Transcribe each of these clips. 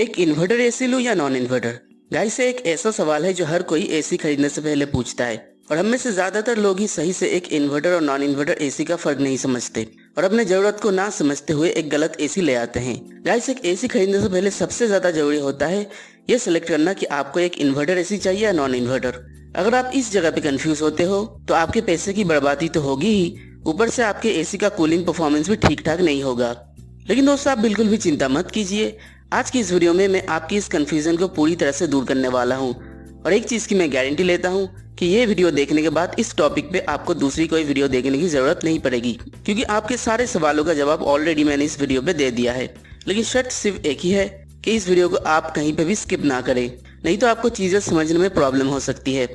एक inverter AC लूं या नॉन इन्वर्टर? गाइस, ये एक ऐसा सवाल है जो हर कोई एसी खरीदने से पहले पूछता है। और हम में से ज्यादातर लोग ही सही से एक इन्वर्टर और नॉन इन्वर्टर एसी का फर्क नहीं समझते और अपने जरूरत को ना समझते हुए एक गलत एसी ले आते हैं। गाइस, एक एसी खरीदने से पहले सबसे ज्यादा जरूरी होता है ये सिलेक्ट करना कि आपको एक इन्वर्टर एसी चाहिए या नॉन इन्वर्टर। अगर आप इस जगह पे कंफ्यूज होते हो तो आपके पैसे की बर्बादी तो होगी ही, ऊपर से आपके एसी का कूलिंग परफॉर्मेंस भी ठीक ठाक नहीं होगा। लेकिन दोस्तों, आप बिल्कुल भी चिंता मत कीजिए। आज की इस वीडियो में मैं आपकी इस कंफ्यूजन को पूरी तरह से दूर करने वाला हूं। और एक चीज की मैं गारंटी लेता हूं कि ये वीडियो देखने के बाद इस टॉपिक पे आपको दूसरी कोई वीडियो देखने की जरूरत नहीं पड़ेगी, क्योंकि आपके सारे सवालों का जवाब ऑलरेडी मैंने इस वीडियो पे दे दिया है। लेकिन शर्त सिर्फ एक ही है कि इस वीडियो को आप कहीं पे भी स्किप ना करें, नहीं तो आपको चीजें समझने में प्रॉब्लम हो सकती है।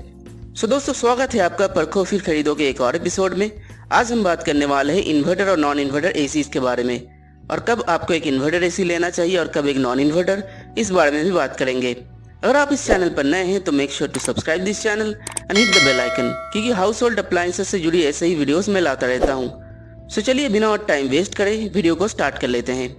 सो दोस्तों, स्वागत है आपका परखो फिर खरीदो के एक और एपिसोड में। आज हम बात करने वाले हैं इन्वर्टर और नॉन इन्वर्टर एसीज के बारे में, और कब आपको एक इन्वर्टर एसी लेना चाहिए और कब एक नॉन इन्वर्टर, इस बारे में भी बात करेंगे। अगर आप इस चैनल पर नए हैं तो make sure to subscribe this channel and hit the bell icon, क्योंकि हाउस होल्ड अप्लायंसेस से जुड़ी ऐसे ही वीडियोस मैं लाता रहता हूँ। सो चलिए बिना और टाइम वेस्ट करे वीडियो को स्टार्ट कर लेते हैं।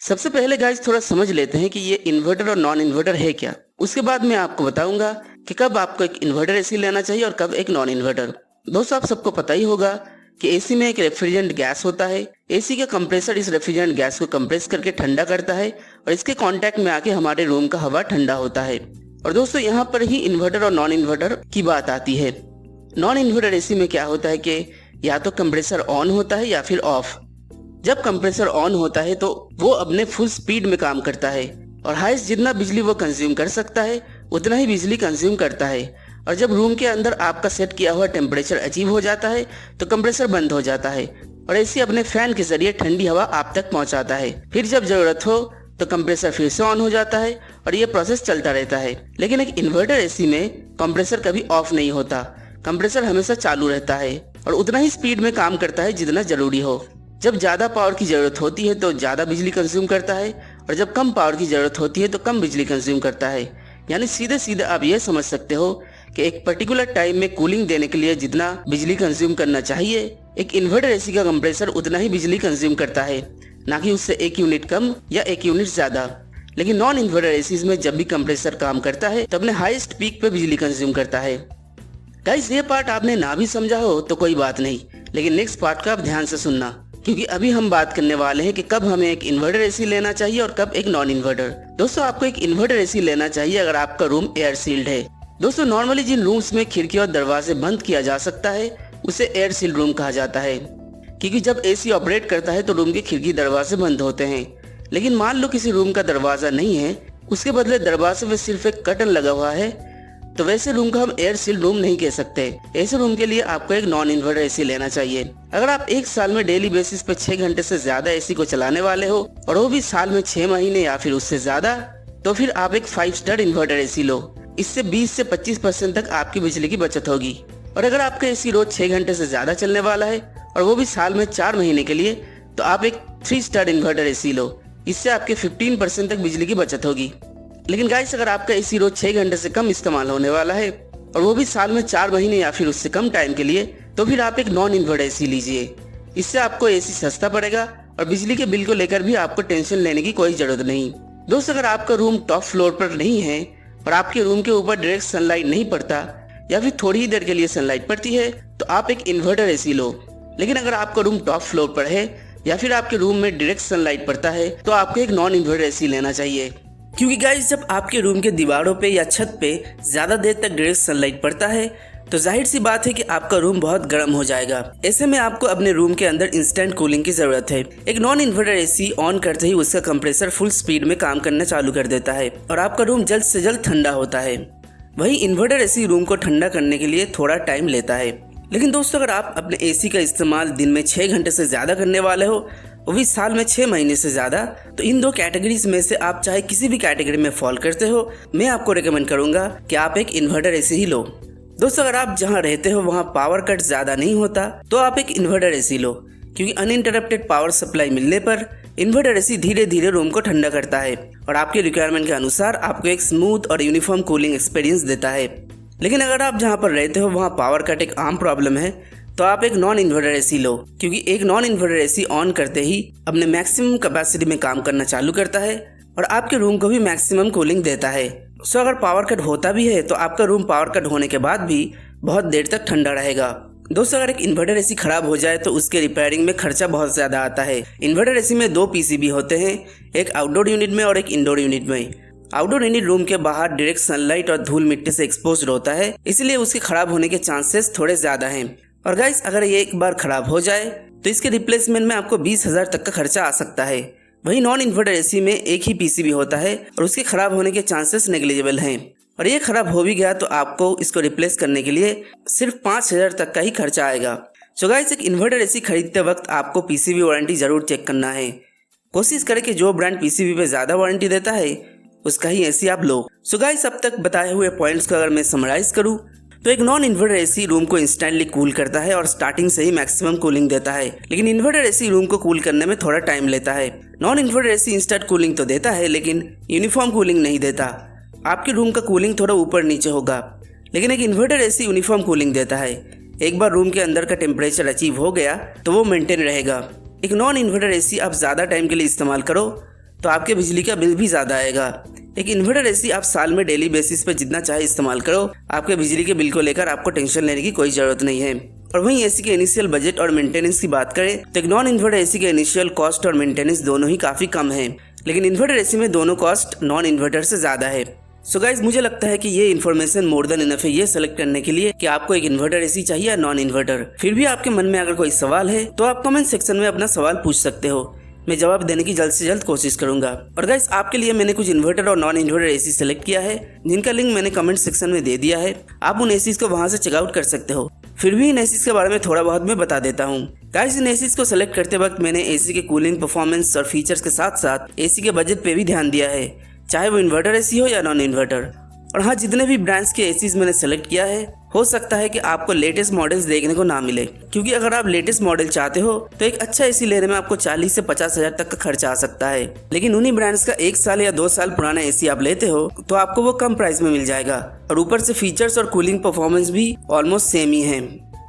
सबसे पहले गाइस थोड़ा समझ लेते हैं कि ये इन्वर्टर और नॉन इन्वर्टर है क्या। उसके बाद मैं आपको बताऊंगा कि कब आपको एक इन्वर्टर एसी लेना चाहिए और कब एक नॉन इन्वर्टर। दोस्तों, आप सबको पता ही होगा कि एसी में एक रेफ्रिजरेंट गैस होता है। एसी का कंप्रेसर इस रेफ्रिजरेंट गैस को कंप्रेस करके ठंडा करता है और इसके कांटेक्ट में आके हमारे रूम का हवा ठंडा होता है। और दोस्तों, यहाँ पर ही इन्वर्टर और नॉन इन्वर्टर की बात आती है। नॉन इन्वर्टर एसी में क्या होता है कि या तो कंप्रेसर ऑन होता है या फिर ऑफ। जब कंप्रेसर ऑन होता है तो वो अपने फुल स्पीड में काम करता है और हाईएस्ट जितना बिजली वो कंज्यूम कर सकता है उतना ही बिजली कंज्यूम करता है। और जब रूम के अंदर आपका सेट किया हुआ टेम्परेचर अचीव हो जाता है तो कंप्रेसर बंद हो जाता है और एसी अपने फैन के जरिए ठंडी हवा आप तक पहुंचाता है। फिर जब जरूरत हो तो कंप्रेसर फिर से ऑन हो जाता है और ये प्रोसेस चलता रहता है। लेकिन एक इन्वर्टर एसी में कंप्रेसर कभी ऑफ नहीं होता, कंप्रेसर हमेशा चालू रहता है और उतना ही स्पीड में काम करता है जितना जरूरी हो। जब ज्यादा पावर की जरूरत होती है तो ज्यादा बिजली कंज्यूम करता है और जब कम पावर की जरूरत होती है तो कम बिजली कंज्यूम करता है। यानी सीधे सीधे आप ये समझ सकते हो कि एक पर्टिकुलर टाइम में कूलिंग देने के लिए जितना बिजली कंज्यूम करना चाहिए, एक इन्वर्टर एसी का कंप्रेसर उतना ही बिजली कंज्यूम करता है, ना कि उससे 1 यूनिट कम या 1 यूनिट ज्यादा। लेकिन नॉन इन्वर्टर एसीज में जब भी कंप्रेसर काम करता है तो अपने हाईएस्ट पीक पे बिजली कंज्यूम करता है। गाइस, ये पार्ट आपने ना भी समझा हो तो कोई बात नहीं, लेकिन नेक्स्ट पार्ट का आप ध्यान से सुनना, क्योंकि अभी हम बात करने वाले हैं कि कब हमें एक इन्वर्टर एसी लेना चाहिए और कब एक नॉन इन्वर्टर। दोस्तों, आपको एक इन्वर्टर एसी लेना चाहिए अगर आपका रूम एयर सील्ड है। दोस्तों, नॉर्मली जिन रूम्स में खिड़की और दरवाजे बंद किया जा सकता है उसे एयर सील्ड रूम कहा जाता है, क्योंकि जब एसी ऑपरेट करता है तो रूम के खिड़की दरवाजे बंद होते हैं। लेकिन मान लो किसी रूम का दरवाजा नहीं है, उसके बदले दरवाजे में सिर्फ एक कर्टन लगा हुआ है, तो वैसे रूम को हम एयर सील्ड रूम नहीं कह सकते। ऐसे रूम के लिए आपको एक नॉन इन्वर्टर एसी लेना चाहिए। अगर आप एक साल में डेली बेसिस पे 6 घंटे से ज्यादा एसी को चलाने वाले हो और वो भी साल में 6 महीने या फिर उससे ज्यादा, तो फिर आप एक 5 स्टार इन्वर्टर एसी लो। इससे 20 से 25% तक आपकी बिजली की बचत होगी। और अगर आपका एसी रोज 6 घंटे से ज्यादा चलने वाला है और वो भी साल में 4 महीने के लिए, तो आप एक 3 स्टार इन्वर्टर एसी लो। इससे आपके 15% तक बिजली की बचत होगी। लेकिन गाइस, अगर आपका एसी रोज 6 घंटे से कम इस्तेमाल होने वाला है और वो भी साल में 4 महीने या फिर उससे कम टाइम के लिए, तो फिर आप एक नॉन इन्वर्टर एसी लीजिए। इससे आपको एसी सस्ता पड़ेगा और बिजली के बिल को लेकर भी आपको टेंशन लेने की कोई जरूरत नहीं। दोस्त, अगर आपका रूम टॉप फ्लोर पर नहीं है और आपके रूम के ऊपर डायरेक्ट सनलाइट नहीं पड़ता या फिर थोड़ी ही देर के लिए सनलाइट पड़ती है, तो आप एक इन्वर्टर एसी लो। लेकिन अगर आपका रूम टॉप फ्लोर पर है या फिर आपके रूम में डायरेक्ट सनलाइट पड़ता है, तो आपको एक नॉन इन्वर्टर एसी लेना चाहिए। क्योंकि गाइस, जब आपके रूम के दीवारों पे या छत पे ज्यादा देर तक डायरेक्ट सनलाइट पड़ता है तो जाहिर सी बात है कि आपका रूम बहुत गर्म हो जाएगा। ऐसे में आपको अपने रूम के अंदर इंस्टेंट कूलिंग की जरूरत है। एक नॉन इन्वर्टर एसी ऑन करते ही उसका कंप्रेसर फुल स्पीड में काम करना चालू कर देता है और आपका रूम जल्द से जल्द ठंडा होता है। वही इन्वर्टर एसी रूम को ठंडा करने के लिए थोड़ा टाइम लेता है। लेकिन दोस्तों, अगर आप अपने एसी का इस्तेमाल दिन में 6 घंटे से ज्यादा करने वाले हो, वो भी साल में 6 महीने से ज्यादा, तो इन दो कैटेगरीज में से आप चाहे किसी भी कैटेगरी में फॉल करते हो, मैं आपको रेकमेंड करूंगा कि आप एक इन्वर्टर एसी ही लो। दोस्तों, अगर आप जहां रहते हो वहां पावर कट ज्यादा नहीं होता तो आप एक इन्वर्टर एसी लो, क्योंकि अनइंटरप्टेड पावर सप्लाई मिलने पर इन्वर्टर एसी धीरे धीरे रूम को ठंडा करता है और आपके रिक्वायरमेंट के अनुसार आपको एक स्मूथ और यूनिफॉर्म कूलिंग एक्सपीरियंस देता है। लेकिन अगर आप जहाँ पर रहते हो वहाँ पावर कट एक आम प्रॉब्लम है, तो आप एक नॉन इन्वर्टर एसी लो, क्योंकि एक नॉन इन्वर्टर एसी ऑन करते ही अपने मैक्सिमम कैपेसिटी में काम करना चालू करता है और आपके रूम को भी मैक्सिमम कूलिंग देता है। सो अगर पावर कट होता भी है तो आपका रूम पावर कट होने के बाद भी बहुत देर तक ठंडा रहेगा। दोस्तों, अगर एक इन्वर्टर एसी खराब हो जाए तो उसके रिपेयरिंग में खर्चा बहुत ज्यादा आता है। इन्वर्टर एसी में 2 पीसीबी होते हैं, एक आउटडोर यूनिट में और एक इंडोर यूनिट में। आउटडोर यूनिट रूम के बाहर डायरेक्ट सनलाइट और धूल मिट्टी से एक्सपोज होता है, इसलिए उसके खराब होने के चांसेस थोड़े ज्यादा हैं। और गाइस, अगर ये एक बार खराब हो जाए तो इसके रिप्लेसमेंट में आपको 20,000 तक का खर्चा आ सकता है। वही नॉन इन्वर्टर एसी में एक ही पीसीबी होता है और उसके खराब होने के चांसेस नेग्लिजिबल हैं। और ये खराब हो भी गया तो आपको इसको रिप्लेस करने के लिए सिर्फ 5,000 तक का ही खर्चा आएगा। सो गाइस, एक इन्वर्टर एसी खरीदते वक्त आपको पीसीबी वारंटी जरूर चेक करना है। कोशिश करें कि जो ब्रांड पीसीबी पे ज्यादा वारंटी देता है उसका ही एसी आप लो। सो गाइस, अब तक बताए हुए पॉइंट्स को अगर मैं समराइज करूं तो एक नॉन इन्वर्टर एसी रूम को इंस्टेंटली कूल करता है और स्टार्टिंग से ही मैक्सिमम कूलिंग देता है, लेकिन इन्वर्टर एसी रूम को कूल करने में थोड़ा टाइम लेता है। Non inverter AC instant cooling तो देता है लेकिन यूनिफॉर्म कूलिंग नहीं देता। आपके रूम का कूलिंग थोड़ा ऊपर नीचे होगा, लेकिन एक इन्वर्टर एसी यूनिफॉर्म कूलिंग देता है। एक बार रूम के अंदर का टेम्परेचर अचीव हो गया तो वो मेंटेन रहेगा। एक नॉन इन्वर्टर एसी आप ज़्यादा टाइम के लिए इस्तेमाल करो तो आपके बिजली का बिल भी ज़्यादा आएगा। एक इन्वर्टर एसी आप साल में डेली बेसिस पे जितना चाहे इस्तेमाल करो, आपके बिजली के बिल को लेकर आपको टेंशन लेने की कोई ज़रूरत नहीं है। और वहीं एसी के इनिशियल बजट और मेंटेनेंस की बात करें तो एक नॉन इन्वर्टर एसी के इनिशियल कॉस्ट और मेंटेनेंस दोनों ही काफ़ी कम है, लेकिन इन्वर्टर एसी में दोनों कॉस्ट नॉन इन्वर्टर से ज़्यादा है। सो गाइज, मुझे लगता है कि ये इन्फॉर्मेशन मोर देन इनफ है ये सेलेक्ट करने के लिए कि आपको एक इन्वर्टर एसी चाहिए या नॉन इन्वर्टर। फिर भी आपके मन में अगर कोई सवाल है तो आप कमेंट सेक्शन में अपना सवाल पूछ सकते हो, मैं जवाब देने की जल्द से जल्द कोशिश करूंगा। और गाइस, आपके लिए मैंने कुछ इन्वर्टर और नॉन इन्वर्टर एसी सेलेक्ट किया है, जिनका लिंक मैंने कमेंट सेक्शन में दे दिया है। आप उन एसीज को वहां से चेकआउट कर सकते हो। फिर भी इन एसीज के बारे में थोड़ा बहुत मैं बता देता हूँ। गाइस, इन एसीज को सेलेक्ट करते वक्त मैंने एसी के कूलिंग परफॉर्मेंस और फीचर्स के साथ साथ एसी के बजट पे भी ध्यान दिया है, चाहे वो इन्वर्टर एसी हो या नॉन इन्वर्टर। और हाँ, जितने भी ब्रांड्स के एसीज मैंने सेलेक्ट किया है, हो सकता है कि आपको लेटेस्ट मॉडल्स देखने को ना मिले, क्योंकि अगर आप लेटेस्ट मॉडल चाहते हो तो एक अच्छा एसी लेने में आपको 40 से 50,000 तक का खर्चा आ सकता है। लेकिन उन्हीं ब्रांड्स का 1 साल या 2 साल पुराना एसी आप लेते हो तो आपको वो कम प्राइस में मिल जाएगा और ऊपर से फीचर्स और कूलिंग परफॉर्मेंस भी ऑलमोस्ट सेम ही है।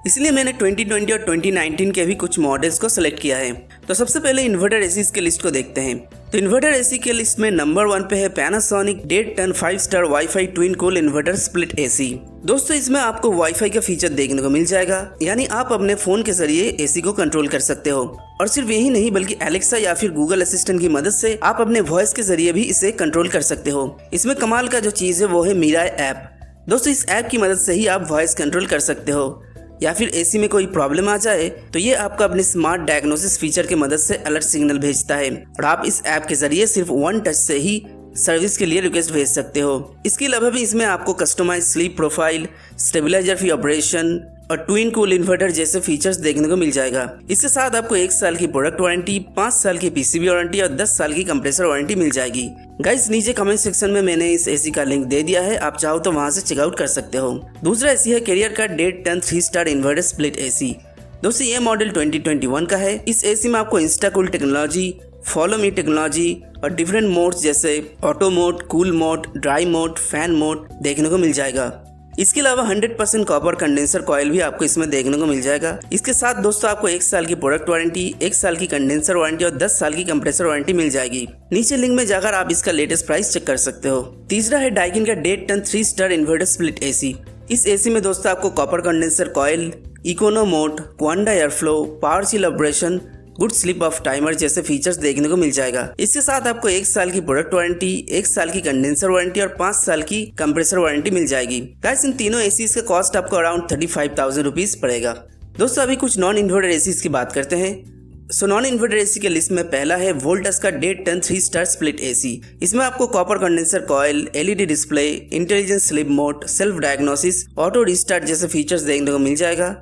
इसलिए मैंने 2020 और 2019 के भी कुछ मॉडल्स को सिलेक्ट किया है। तो सबसे पहले इन्वर्टर एसीज के लिस्ट को देखते हैं। तो इन्वर्टर एसी के लिस्ट में नंबर 1 पे है Panasonic dead 10 5 star wifi twin cool inverter split AC. दोस्तों, इसमें आपको वाईफाई का फीचर देखने को मिल जाएगा, यानी आप अपने फोन के जरिए एसी को कंट्रोल कर सकते हो। और सिर्फ यही नहीं, बल्कि एलेक्सा या फिर गूगल असिस्टेंट की मदद से आप अपने वॉइस के जरिए भी इसे कंट्रोल कर सकते हो। इसमें कमाल का जो चीज है वो है मिराई ऐप। दोस्तों, इस ऐप की मदद से ही आप वॉइस कंट्रोल कर सकते हो, या फिर एसी में कोई प्रॉब्लम आ जाए तो ये आपको अपने स्मार्ट डायग्नोसिस फीचर की मदद से अलर्ट सिग्नल भेजता है और आप इस ऐप के जरिए सिर्फ 1 टच से ही सर्विस के लिए रिक्वेस्ट भेज सकते हो। इसके अलावा भी इसमें आपको कस्टमाइज स्लीप प्रोफाइल, स्टेबलाइजर फी ऑपरेशन और ट्विन कूल इन्वर्टर जैसे फीचर्स देखने को मिल जाएगा। इसके साथ आपको 1 साल की प्रोडक्ट वारंटी, 5 साल की पीसीबी वारंटी और 10 साल की कंप्रेसर वारंटी मिल जाएगी। गाइस, नीचे कमेंट सेक्शन में मैंने इस एसी का लिंक दे दिया है, आप चाहो तो वहां से चेकआउट कर सकते हो। दूसरा एसी है कैरियर का डेड 10 3 स्टार इन्वर्टर स्प्लिट एसी। दोस्तों, ये मॉडल 2021 का है। इस एसी में आपको इंस्टाकूल टेक्नोलॉजी, फॉलो मी टेक्नोलॉजी और डिफरेंट मोड्स जैसे auto mode, cool mode, dry mode, fan mode देखने को मिल जाएगा। इसके अलावा 100% कॉपर कंडेंसर कॉइल भी आपको इसमें देखने को मिल जाएगा। इसके साथ दोस्तों आपको 1 साल की प्रोडक्ट वारंटी, 1 साल की कंडेंसर वारंटी और 10 साल की कंप्रेसर वारंटी मिल जाएगी। नीचे लिंक में जाकर आप इसका लेटेस्ट प्राइस चेक कर सकते हो। तीसरा है डाइकिन का डेड 10 3 स्टार इन्वर्टर स्प्लिट एसी। इस एसी में दोस्तों आपको copper condenser coil, econo mode, Coanda airflow, power chill operation, good sleep off timer जैसे फीचर्स देखने को मिल जाएगा। इसके साथ आपको 1 साल की प्रोडक्ट वारंटी, 1 साल की कंडेंसर वारंटी और 5 साल की कंप्रेसर वारंटी मिल जाएगी। गाइस, इन तीनों एसीज का कॉस्ट आपको अराउंड 35,000 रुपीज पड़ेगा। दोस्तों, अभी कुछ नॉन इन्वर्टर एसीज की बात करते हैं। सो नॉन इन्वर्टर एसी के लिस्ट में पहला है वोल्टस का डेड 10 3 स्टार स्प्लिट एसी। इसमें आपको copper condenser coil, LED display, intelligent sleep mode, self diagnosis, auto restart जैसे फीचर्स देखने को मिल जाएगा।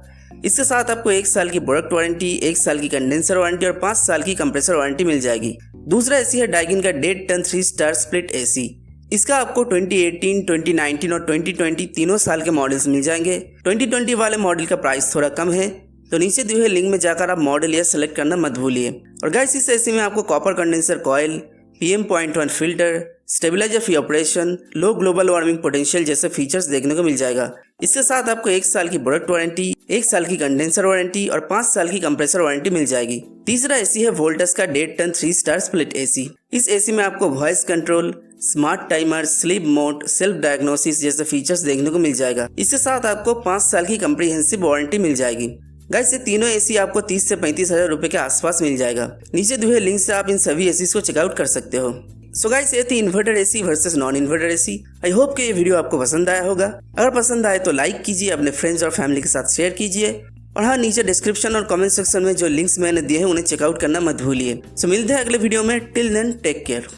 इसके साथ आपको 1 साल की प्रोडक्ट वारंटी, 1 साल की कंडेंसर वारंटी और 5 साल की कंप्रेसर वारंटी मिल जाएगी। दूसरा एसी है डाइकिन का डेड 10 3 स्टार स्प्लिट एसी। इसका आपको 2018, 2019 और 2020 तीनों साल के मॉडल्स मिल जाएंगे। 2020 वाले मॉडल का प्राइस थोड़ा कम है, तो नीचे दिए हुए लिंक में जाकर आप मॉडल या सेलेक्ट करना मत भूलिए। और गाइस, इस एसी में आपको copper condenser coil, PM.1 filter, stabiliser free operation, low global warming potential जैसे फीचर्स देखने को मिल जाएगा। इसके साथ आपको 1 साल की प्रोडक्ट वारंटी, 1 साल की कंडेंसर वारंटी और 5 साल की कंप्रेसर वारंटी मिल जाएगी। तीसरा एसी है वोल्टस का 1.5 टन 3 स्टार स्प्लिट एसी। इस एसी में आपको voice control, smart timer, sleep mode, self diagnosis जैसे फीचर्स देखने को मिल जाएगा। इसके साथ आपको 5 साल की कम्प्रिहेंसिव वारंटी मिल जाएगी। गाइस ये तीनों एसी आपको 30 से 35 हजार रुपए के आसपास मिल जाएगा। नीचे दिए हुए लिंक से आप इन सभी एसी को चेकआउट कर सकते हो। सो गाइस ये थी inverter AC versus non inverter AC. I hope कि ये वीडियो आपको पसंद आया होगा। अगर पसंद आए तो लाइक कीजिए, अपने फ्रेंड्स और फैमिली के साथ शेयर कीजिए और हाँ, नीचे डिस्क्रिप्शन और कमेंट सेक्शन में जो लिंक्स मैंने दिए हैं उन्हें चेकआउट करना मत भूलिए। सो मिलते हैं अगले वीडियो में। Till then take care.